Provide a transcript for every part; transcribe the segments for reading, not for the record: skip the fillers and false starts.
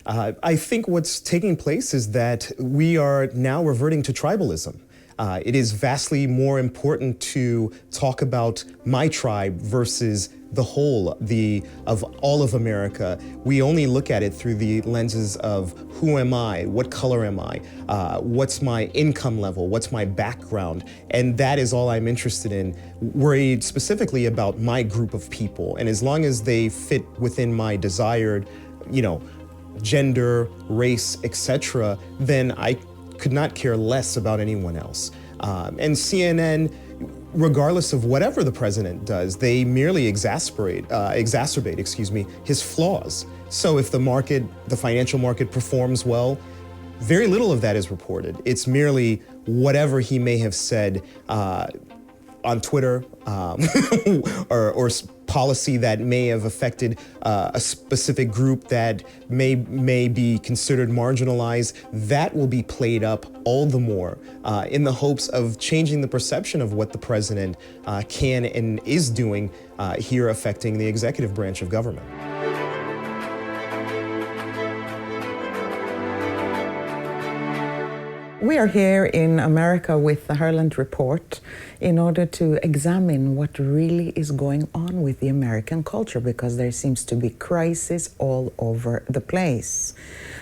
I think what's taking place is that we are now reverting to tribalism. It is vastly more important to talk about my tribe versus the whole of all of America. We only look at it through the lenses of who am I, what color am I, what's my income level, what's my background, and that is all I'm interested in, worried specifically about my group of people. And as long as they fit within my desired, gender, race, etc., then I could not care less about anyone else. And CNN, regardless of whatever the president does, they merely exacerbate, his flaws. So if the financial market performs well, very little of that is reported. It's merely whatever he may have said on Twitter or policy that may have affected a specific group that may be considered marginalized, that will be played up all the more in the hopes of changing the perception of what the president can and is doing here affecting the executive branch of government. We are here in America with the Herland report in order to examine what really is going on with the American culture, because there seems to be crisis all over the place.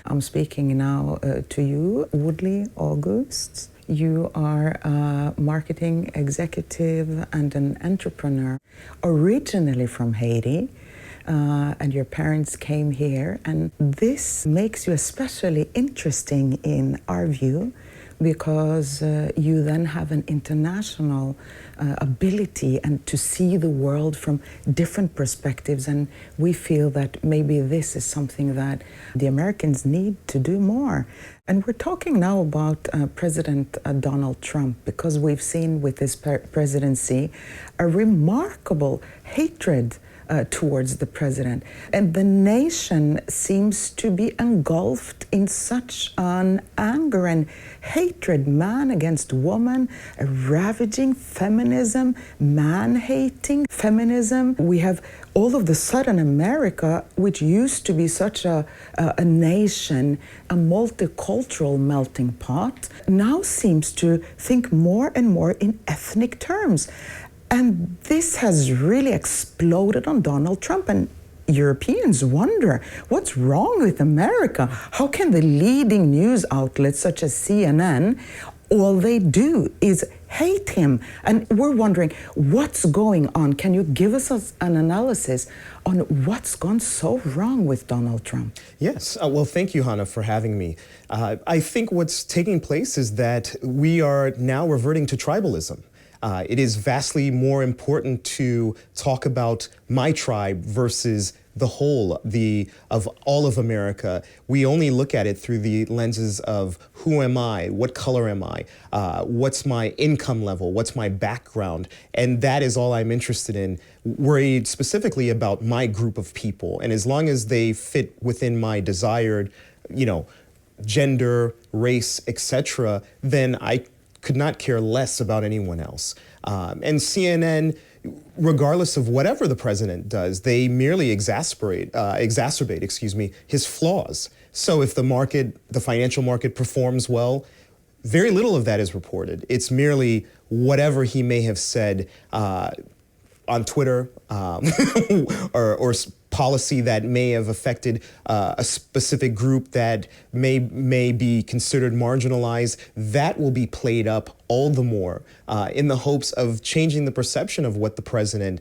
I'm speaking now to you, Woodley Auguste. You are a marketing executive and an entrepreneur, originally from Haiti. And your parents came here, and this makes you especially interesting in our view because you then have an international ability and to see the world from different perspectives, and we feel that maybe this is something that the Americans need to do more. And we're talking now about President Donald Trump, because we've seen with his presidency a remarkable hatred towards the president. And the nation seems to be engulfed in such an anger and hatred, man against woman, a ravaging feminism, man-hating feminism. We have all of the sudden America, which used to be such a nation, a multicultural melting pot, now seems to think more and more in ethnic terms. And this has really exploded on Donald Trump, and Europeans wonder, what's wrong with America? How can the leading news outlets such as CNN, all they do is hate him? And we're wondering, what's going on? Can you give us an analysis on what's gone so wrong with Donald Trump? Yes. Well, thank you, Hannah, for having me. I think what's taking place is that we are now reverting to tribalism. It is vastly more important to talk about my tribe versus the whole of all of America. We only look at it through the lenses of who am I, what color am I, what's my income level, what's my background, and that is all I'm interested in, worried specifically about my group of people. And as long as they fit within my desired, gender, race, etc., then I could not care less about anyone else. And CNN, regardless of whatever the president does, they merely exacerbate, his flaws. So if the financial market performs well, very little of that is reported. It's merely whatever he may have said on Twitter or policy that may have affected a specific group that may be considered marginalized, that will be played up all the more in the hopes of changing the perception of what the president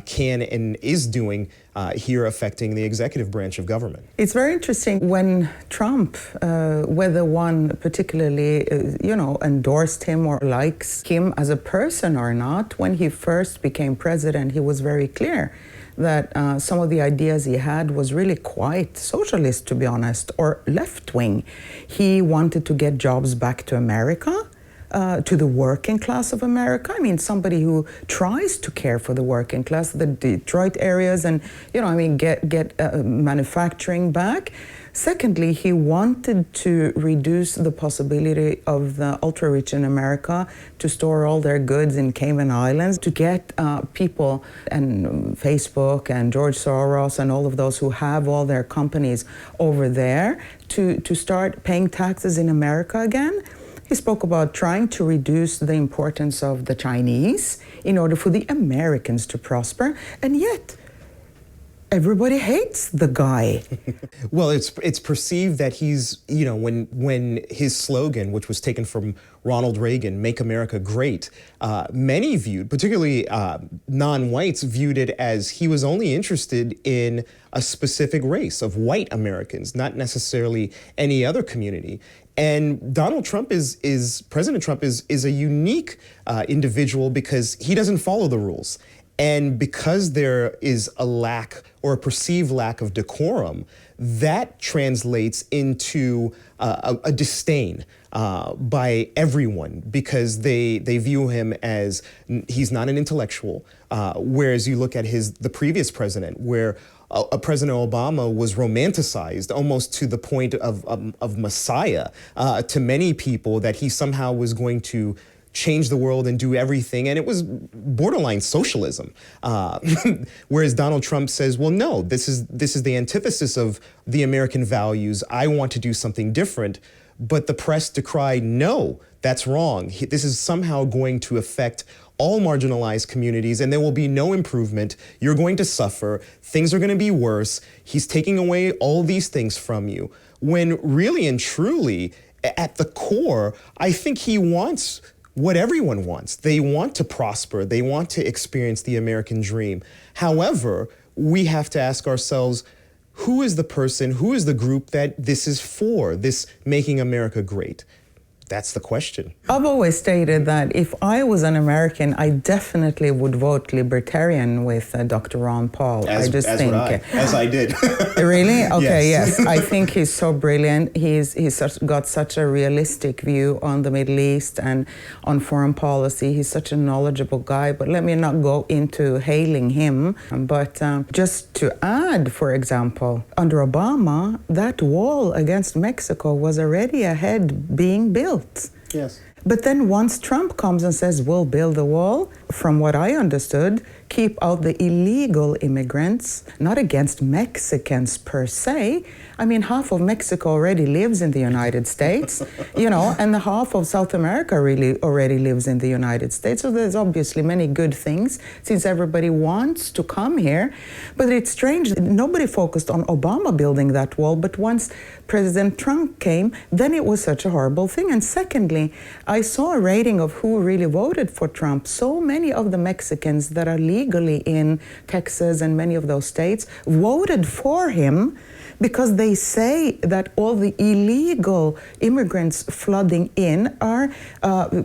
can and is doing here affecting the executive branch of government. It's very interesting when Trump, whether one particularly, endorsed him or likes him as a person or not, when he first became president, he was very clear that some of the ideas he had was really quite socialist, to be honest, or left-wing. He wanted to get jobs back to America, to the working class of America. I mean, somebody who tries to care for the working class, the Detroit areas, and get manufacturing back. Secondly, he wanted to reduce the possibility of the ultra-rich in America to store all their goods in Cayman Islands, to get people and Facebook and George Soros and all of those who have all their companies over there to start paying taxes in America again. He spoke about trying to reduce the importance of the Chinese in order for the Americans to prosper, and yet everybody hates the guy. Well, it's perceived that he's, when his slogan, which was taken from Ronald Reagan, "Make America Great," many viewed, particularly non-whites, viewed it as he was only interested in a specific race of white Americans, not necessarily any other community. And President Trump is a unique individual because he doesn't follow the rules. And because there is a lack or a perceived lack of decorum, that translates into a disdain by everyone because they view him as he's not an intellectual. Whereas you look at the previous president, where President Obama was romanticized almost to the point of Messiah to many people, that he somehow was going to change the world and do everything, and it was borderline socialism. Whereas Donald Trump says, well, no, this is the antithesis of the American values. I want to do something different. But the press decried, no, that's wrong. This is somehow going to affect all marginalized communities, and there will be no improvement. You're going to suffer. Things are going to be worse. He's taking away all these things from you. When really and truly, at the core, I think he wants what everyone wants. They want to prosper. They want to experience the American dream. However, we have to ask ourselves, who is the person, who is the group that this is for, this making America great? That's the question. I've always stated that if I was an American, I definitely would vote libertarian with Dr. Ron Paul. As I did. Really? Okay, yes. I think he's so brilliant. He's got such a realistic view on the Middle East and on foreign policy. He's such a knowledgeable guy, but let me not go into hailing him. But just to add, for example, under Obama, that wall against Mexico was already ahead being built. Yes. But then once Trump comes and says, we'll build a wall, from what I understood, keep out the illegal immigrants, not against Mexicans per se. I mean, half of Mexico already lives in the United States, and the half of South America really already lives in the United States. So there's obviously many good things since everybody wants to come here. But it's strange, nobody focused on Obama building that wall, but once President Trump came, then it was such a horrible thing. And secondly, I saw a rating of who really voted for Trump. So many of the Mexicans that are legally in Texas and many of those states voted for him because they say that all the illegal immigrants flooding in are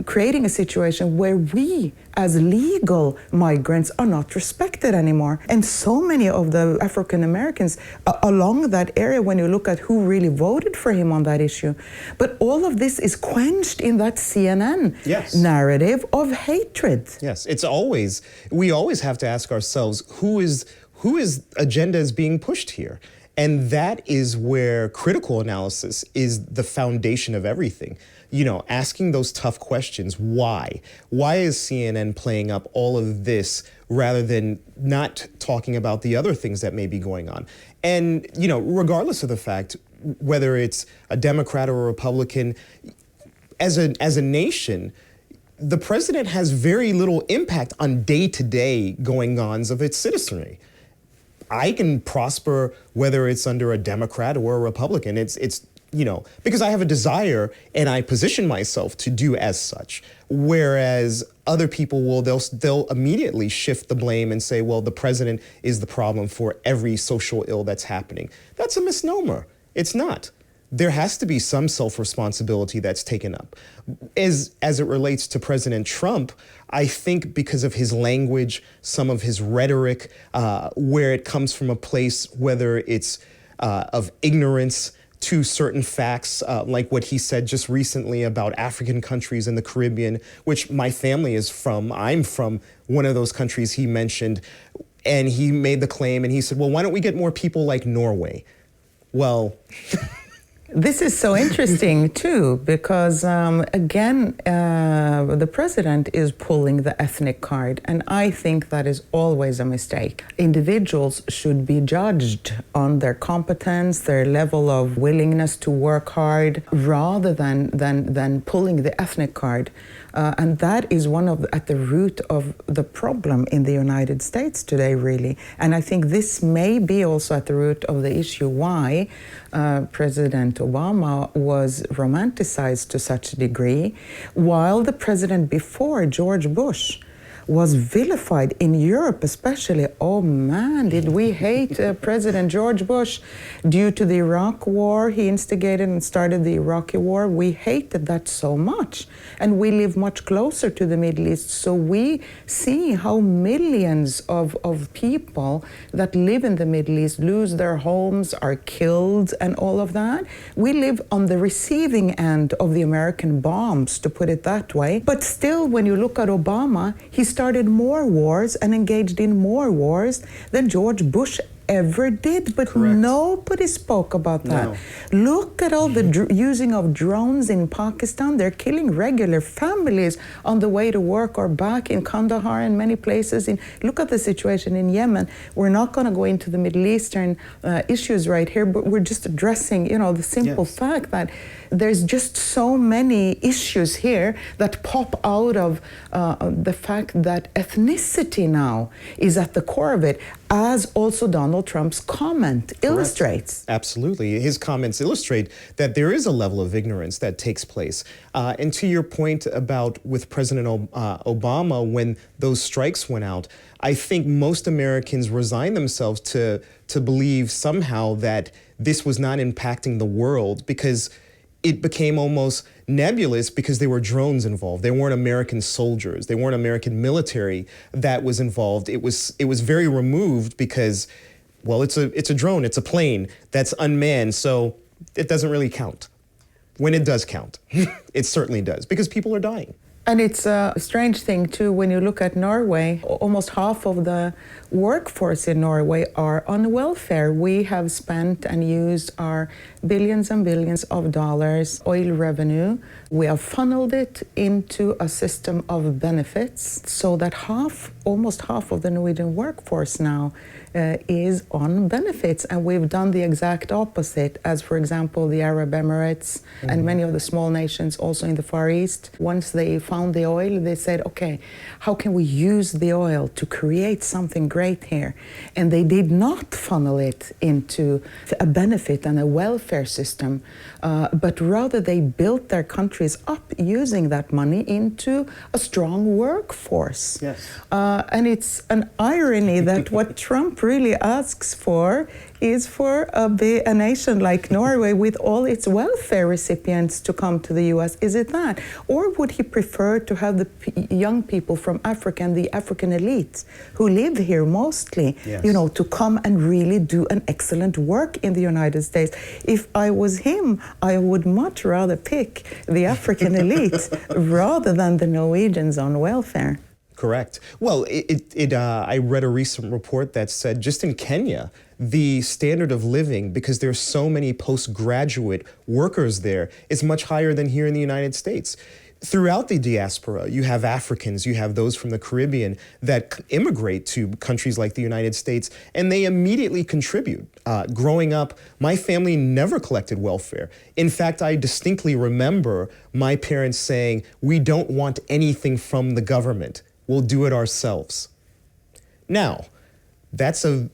creating a situation where we as legal migrants are not respected anymore. And so many of the African Americans along that area, when you look at who really voted for him on that issue. But all of this is quenched in that CNN narrative of hatred. Yes, we always have to ask ourselves, whose agenda is being pushed here? And that is where critical analysis is the foundation of everything. Asking those tough questions. Why? Why is CNN playing up all of this rather than not talking about the other things that may be going on? And, regardless of the fact, whether it's a Democrat or a Republican, as a nation, the president has very little impact on day-to-day going-ons of its citizenry. I can prosper whether it's under a Democrat or a Republican. It's because I have a desire and I position myself to do as such. Whereas other people they'll immediately shift the blame and say, well, the president is the problem for every social ill that's happening. That's a misnomer. It's not. There has to be some self-responsibility that's taken up. As it relates to President Trump, I think because of his language, some of his rhetoric, where it comes from a place, whether it's of ignorance to certain facts, like what he said just recently about African countries in the Caribbean, which my family is from. I'm from one of those countries he mentioned. And he made the claim and he said, well, why don't we get more people like Norway? Well, This is so interesting too, because again, the president is pulling the ethnic card, and I think that is always a mistake. Individuals should be judged on their competence, their level of willingness to work hard, rather than pulling the ethnic card. And that is at the root of the problem in the United States today, really. And I think this may be also at the root of the issue why President Obama was romanticized to such a degree, while the president before, George Bush, was vilified in Europe especially. Oh man, did we hate President George Bush due to the Iraq War. He instigated and started the Iraqi War. We hated that so much. And we live much closer to the Middle East, so we see how millions of people that live in the Middle East lose their homes, are killed, and all of that. We live on the receiving end of the American bombs, to put it that way. But still, when you look at Obama, he started more wars and engaged in more wars than George Bush ever did, but Correct. Nobody spoke about that. No. Look at all the using of drones in Pakistan. They're killing regular families on the way to work or back in Kandahar and many places. Look at the situation in Yemen. We're not going to go into the Middle Eastern issues right here, but we're just addressing, the simple fact that there's just so many issues here that pop out of the fact that ethnicity now is at the core of it, as also Donald Trump's comment illustrates. Absolutely. His comments illustrate that there is a level of ignorance that takes place. And to your point about with President Obama, when those strikes went out, I think most Americans resigned themselves to believe somehow that this was not impacting the world, because it became almost nebulous because there were drones involved. There weren't American soldiers. There weren't American military that was involved. It was very removed because, well, it's a drone. It's a plane that's unmanned, so it doesn't really count. When it does count, it certainly does, because people are dying. And it's a strange thing, too, when you look at Norway. Almost half of the workforce in Norway are on welfare. We have spent and used our billions and billions of dollars oil revenue. We have funneled it into a system of benefits so that almost half of the Norwegian workforce now is on benefits. And we've done the exact opposite, as, for example, the Arab Emirates and many of the small nations also in the Far East. Once they found the oil, they said, okay, how can we use the oil to create something great here? And they did not funnel it into a benefit and a welfare system, but rather they built their countries up using that money into a strong workforce. Yes. And it's an irony that what Trump really asks for is for a nation like Norway with all its welfare recipients to come to the U.S. Is it that? Or would he prefer to have the young people from Africa and the African elites who live here mostly, to come and really do an excellent work in the United States? If I was him, I would much rather pick the African elites rather than the Norwegians on welfare. Correct. Well, I read a recent report that said just in Kenya, the standard of living, because there's so many postgraduate workers there, is much higher than here in the United States. Throughout the diaspora, you have Africans, you have those from the Caribbean that immigrate to countries like the United States, and they immediately contribute. Growing up, my family never collected welfare. In fact, I distinctly remember my parents saying, "We don't want anything from the government. We'll do it ourselves." Now, that's a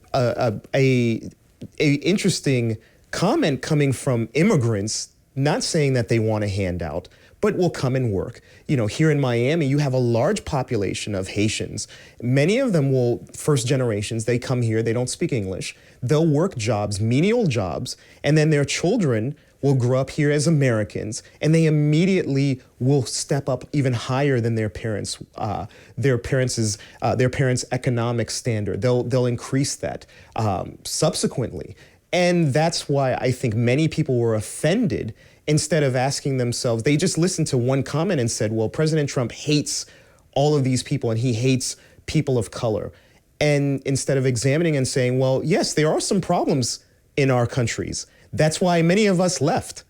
interesting comment coming from immigrants, not saying that they want a handout, but will come and work. Here in Miami, you have a large population of Haitians. Many of them first generations, they come here, they don't speak English. They'll work jobs, menial jobs, and then their children will grow up here as Americans, and they immediately will step up even higher than their parents' economic standard. They'll increase that subsequently, and that's why I think many people were offended. Instead of asking themselves, they just listened to one comment and said, "Well, President Trump hates all of these people, and he hates people of color." And instead of examining and saying, "Well, yes, there are some problems in our countries. That's why many of us left.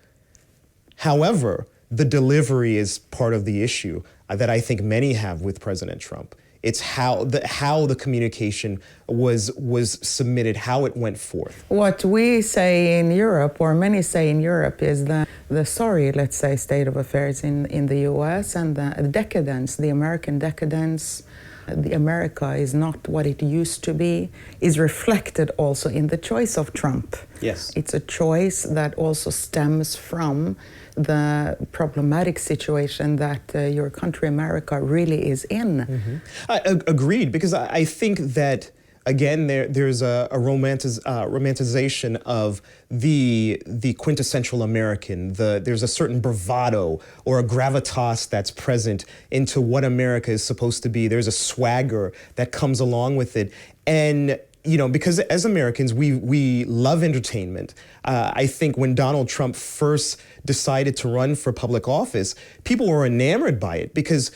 However, the delivery is part of the issue that I think many have with President Trump. It's how the communication was submitted, how it went forth. What we say in Europe, or many say in Europe, is that the sorry, let's say, state of affairs in the U.S. and the decadence, the American decadence, the America is not what it used to be, is reflected also in the choice of Trump. Yes. It's a choice that also stems from the problematic situation that your country, America, really is in. Mm-hmm. Agreed, because I think that, again, there's a romanticization of the quintessential American. There's a certain bravado or a gravitas that's present into what America is supposed to be. There's a swagger that comes along with it. And because as Americans, we love entertainment. I think when Donald Trump first decided to run for public office, people were enamored by it because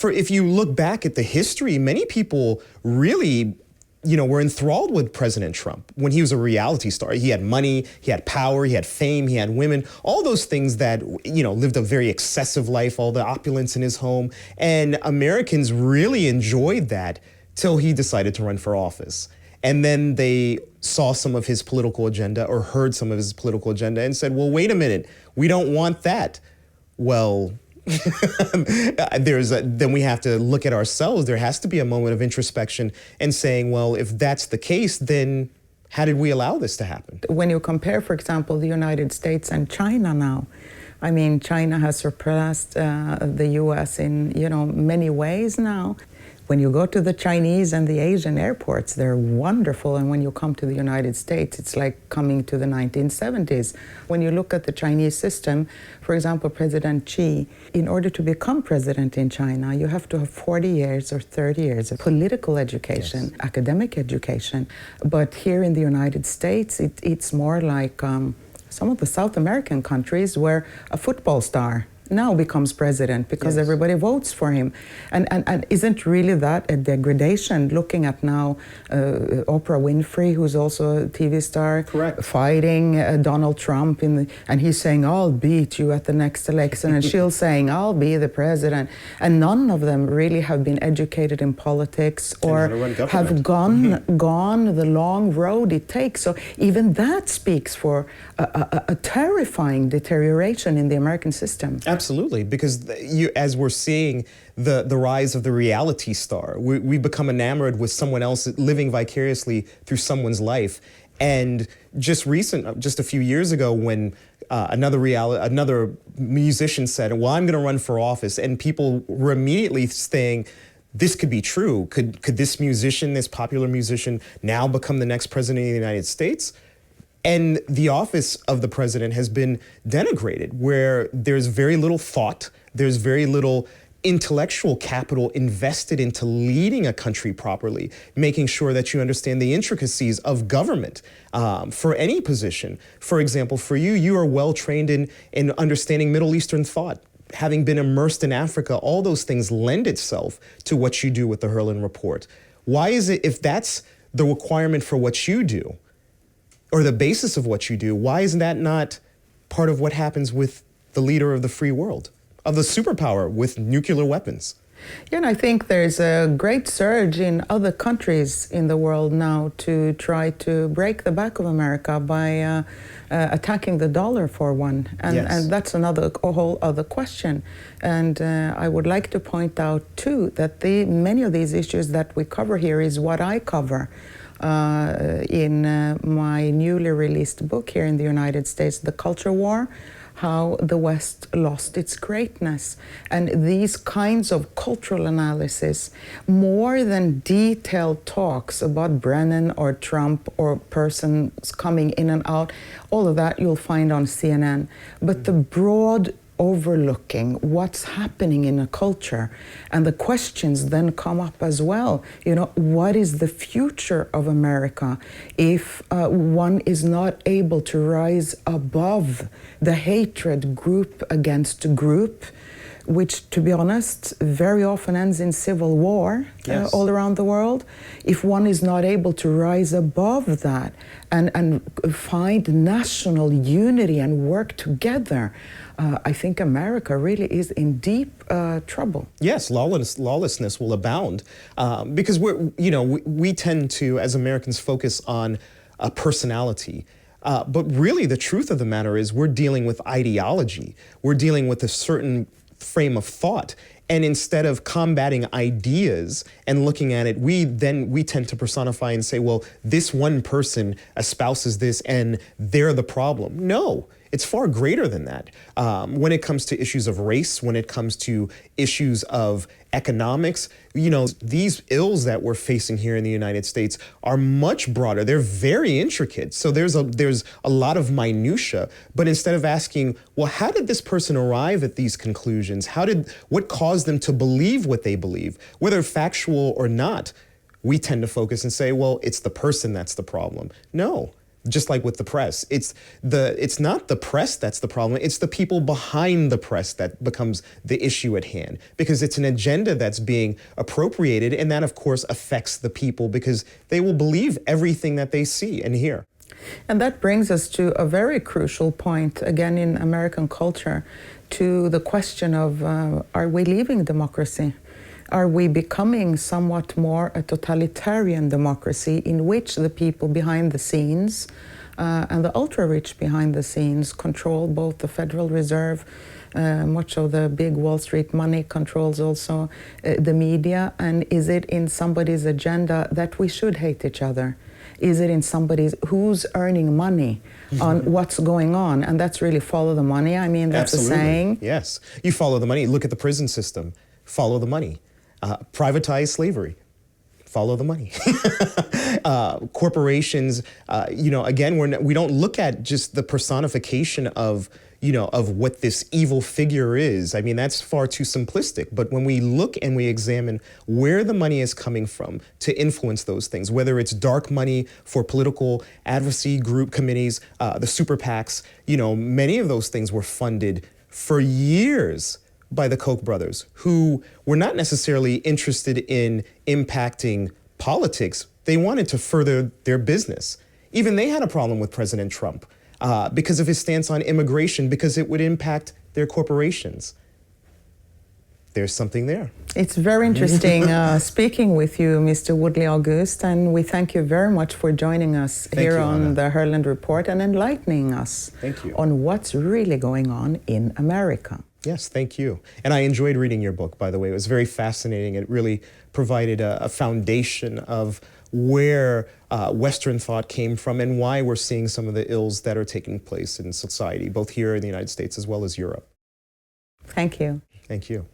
if you look back at the history, many people really, were enthralled with President Trump when he was a reality star. He had money, he had power, he had fame, he had women, all those things that, lived a very excessive life, all the opulence in his home. And Americans really enjoyed that till he decided to run for office. And then they saw some of his political agenda or heard some of his political agenda and said, well, wait a minute, we don't want that. Well, then we have to look at ourselves. There has to be a moment of introspection and saying, well, if that's the case, then how did we allow this to happen? When you compare, for example, the United States and China now, I mean, China has surpassed the U.S. in, many ways now. When you go to the Chinese and the Asian airports, they're wonderful. And when you come to the United States, it's like coming to the 1970s. When you look at the Chinese system, for example, President Xi, in order to become president in China, you have to have 40 years or 30 years of political education, yes, academic education. But here in the United States, it's more like some of the South American countries where a football star now becomes president because, yes, everybody votes for him. And isn't really that a degradation, looking at now Oprah Winfrey, who's also a TV star, correct, fighting Donald Trump, and he's saying, I'll beat you at the next election, and she's saying, I'll be the president. And none of them really have been educated in politics or have gone the long road it takes. So even that speaks for a terrifying deterioration in the American system. Absolutely, because as we're seeing the rise of the reality star, we become enamored with someone else living vicariously through someone's life. And just a few years ago, when another musician said, well, I'm going to run for office, and people were immediately saying, this could be true. Could this musician, this popular musician, now become the next president of the United States? And the office of the president has been denigrated, where there's very little thought, there's very little intellectual capital invested into leading a country properly, making sure that you understand the intricacies of government for any position. For example, for you are well trained in understanding Middle Eastern thought. Having been immersed in Africa, all those things lend itself to what you do with the Herland Report. Why is it, if that's the requirement for what you do, or the basis of what you do, why is that not part of what happens with the leader of the free world, of the superpower with nuclear weapons? Yeah, and I think there's a great surge in other countries in the world now to try to break the back of America by attacking the dollar for one. And, yes, and that's a whole other question. And I would like to point out, too, that many of these issues that we cover here is what I cover in my newly released book here in the United States, The Culture War, How the West Lost Its Greatness. And these kinds of cultural analysis, more than detailed talks about Brennan or Trump or persons coming in and out, all of that you'll find on CNN. But the broad overlooking what's happening in a culture, and the questions then come up as well. What is the future of America if one is not able to rise above the hatred group against group, which, to be honest, very often ends in civil war all around the world. If one is not able to rise above that and find national unity and work together, I think America really is in deep trouble. Yes, lawlessness will abound because we tend to, as Americans, focus on personality. But really, the truth of the matter is we're dealing with ideology. We're dealing with a certain frame of thought. And instead of combating ideas and looking at it, we tend to personify and say, well, this one person espouses this and they're the problem. No, it's far greater than that. When it comes to issues of race, when it comes to issues of economics, these ills that we're facing here in the United States are much broader. They're very intricate. So there's a lot of minutia. But instead of asking, well, how did this person arrive at these conclusions? What caused them to believe what they believe, whether factual or not? We tend to focus and say, well, it's the person that's the problem. No. Just like with the press, it's not the press that's the problem. It's the people behind the press that becomes the issue at hand, because it's an agenda that's being appropriated, and that, of course, affects the people because they will believe everything that they see and hear. And that brings us to a very crucial point, again, in American culture, to the question of, are we leaving democracy? Are we becoming somewhat more a totalitarian democracy in which the people behind the scenes and the ultra-rich behind the scenes control both the Federal Reserve, much of the big Wall Street money controls also the media? And is it in somebody's agenda that we should hate each other? Is it in somebody's who's earning money on what's going on? And that's really follow the money. I mean, that's Absolutely. a saying. Yes, you follow the money. Look at the prison system. Follow the money. Privatize slavery, follow the money. Corporations, again, we don't look at just the personification of what this evil figure is. I mean, that's far too simplistic. But when we look and we examine where the money is coming from to influence those things, whether it's dark money for political advocacy group committees, the super PACs, many of those things were funded for years by the Koch brothers, who were not necessarily interested in impacting politics. They wanted to further their business. Even they had a problem with President Trump because of his stance on immigration, because it would impact their corporations. There's something there. It's very interesting speaking with you, Mr. Woodley Auguste, and we thank you very much for joining us here on the Herland Report and enlightening us on what's really going on in America. Yes, thank you. And I enjoyed reading your book, by the way. It was very fascinating. It really provided a foundation of where Western thought came from and why we're seeing some of the ills that are taking place in society, both here in the United States as well as Europe. Thank you. Thank you.